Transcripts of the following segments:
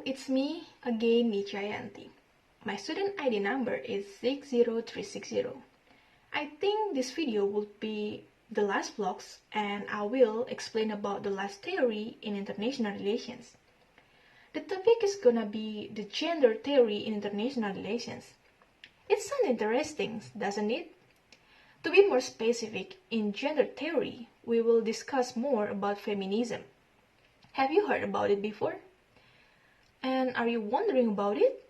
It's me again, Nichayanti. My student ID number is 60360. I think this video will be the last vlogs and I will explain about the last theory in international relations. The topic is gonna be the gender theory in international relations. It sounds interesting, doesn't it? To be more specific, in gender theory, we will discuss more about feminism. Have you heard about it before? And are you wondering about it?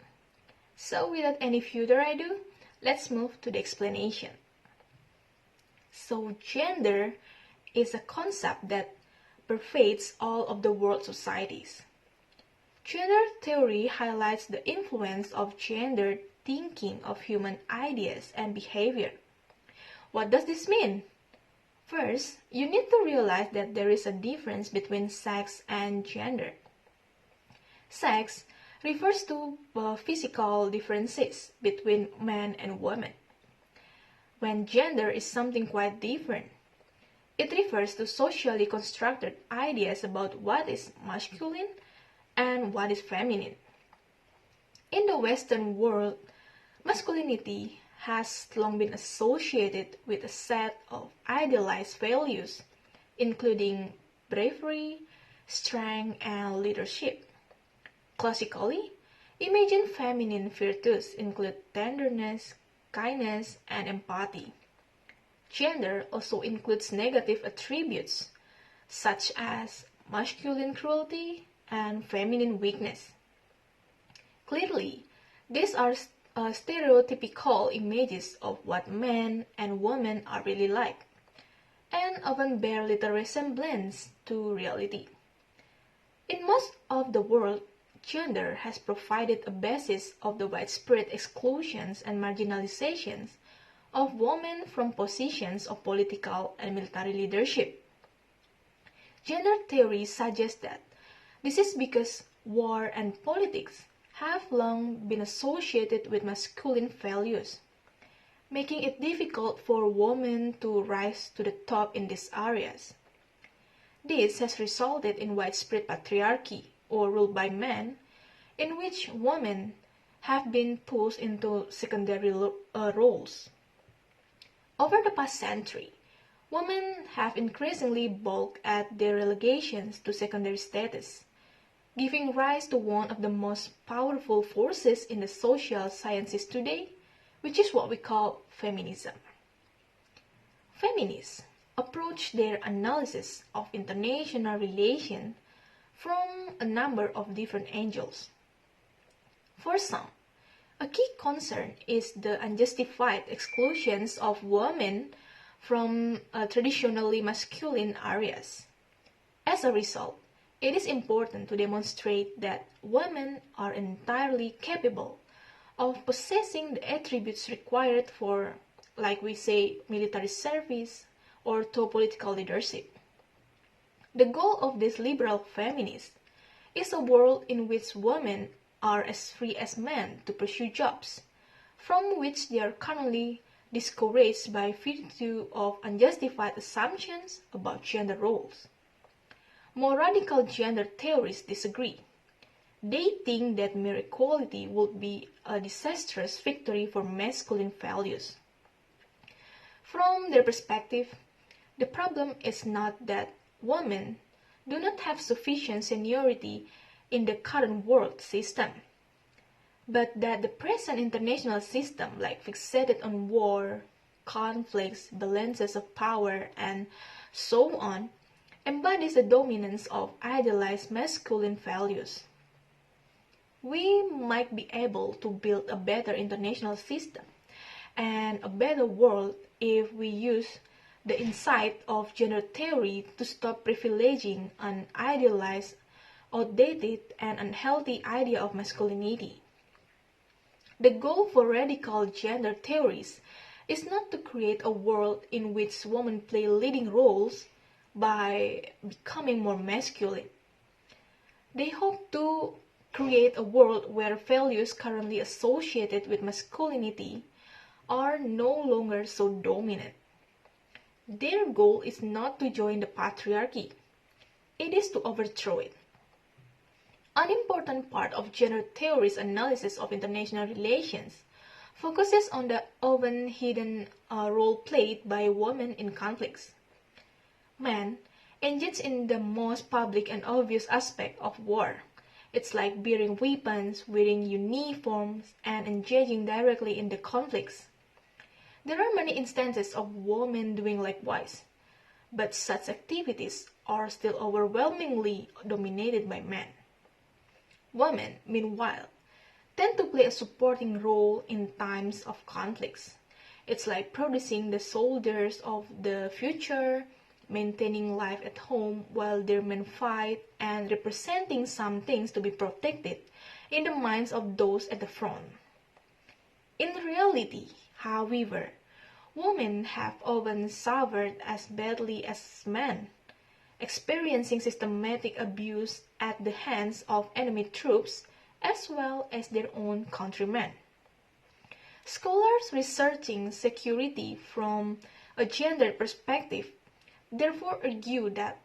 So without any further ado, let's move to the explanation. So gender is a concept that pervades all of the world societies. Gender theory highlights the influence of gender thinking of human ideas and behavior. What does this mean? First, you need to realize that there is a difference between sex and gender. Sex refers to physical differences between men and women, when gender is something quite different. It refers to socially constructed ideas about what is masculine and what is feminine. In the Western world, masculinity has long been associated with a set of idealized values, including bravery, strength, and leadership. Classically, imagined feminine virtues include tenderness, kindness, and empathy. Gender also includes negative attributes, such as masculine cruelty and feminine weakness. Clearly, these are stereotypical images of what men and women are really like, and often bear little resemblance to reality. In most of the world, gender has provided a basis of the widespread exclusions and marginalizations of women from positions of political and military leadership. Gender theory suggests that this is because war and politics have long been associated with masculine values, making it difficult for women to rise to the top in these areas. This has resulted in widespread patriarchy, or rule by men, in which women have been pushed into secondary roles. Over the past century, women have increasingly balked at their relegations to secondary status, giving rise to one of the most powerful forces in the social sciences today, which is what we call feminism. Feminists approach their analysis of international relations from a number of different angles. For some, a key concern is the unjustified exclusions of women from traditionally masculine areas. As a result, it is important to demonstrate that women are entirely capable of possessing the attributes required for, like we say, military service or to political leadership. The goal of these liberal feminists is a world in which women are as free as men to pursue jobs, from which they are currently discouraged by virtue of unjustified assumptions about gender roles. More radical gender theorists disagree. They think that mere equality would be a disastrous victory for masculine values. From their perspective, the problem is not that women do not have sufficient seniority in the current world system, but that the present international system, like fixated on war, conflicts, balances of power, and so on, embodies the dominance of idealized masculine values. We might be able to build a better international system and a better world if we use the insight of gender theory to stop privileging an idealized, outdated, and unhealthy idea of masculinity. The goal for radical gender theories is not to create a world in which women play leading roles by becoming more masculine. They hope to create a world where values currently associated with masculinity are no longer so dominant. Their goal is not to join the patriarchy. It is to overthrow it. On One important part of gender theory's analysis of international relations focuses on the often hidden role played by women in conflicts. Men engage in the most public and obvious aspect of war. It's like bearing weapons, wearing uniforms, and engaging directly in the conflicts. There are many instances of women doing likewise, but such activities are still overwhelmingly dominated by men. Women, meanwhile, tend to play a supporting role in times of conflicts. It's like producing the soldiers of the future, maintaining life at home while their men fight, and representing some things to be protected in the minds of those at the front. In reality, however, women have often suffered as badly as men, experiencing systematic abuse at the hands of enemy troops as well as their own countrymen. Scholars researching security from a gender perspective therefore argue that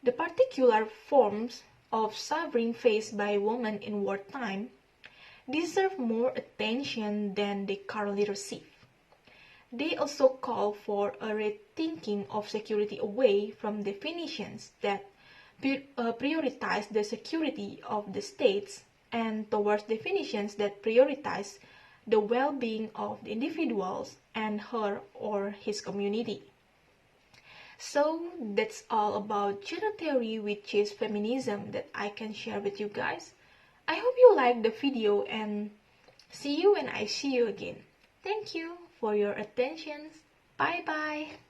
the particular forms of suffering faced by women in wartime deserve more attention than they currently receive. They also call for a rethinking of security away from definitions that prioritize the security of the states and towards definitions that prioritize the well-being of the individuals and her or his community. So that's all about gender theory, which is feminism, that I can share with you guys. I hope you liked the video and see you when I see you again. Thank you for your attention. Bye bye.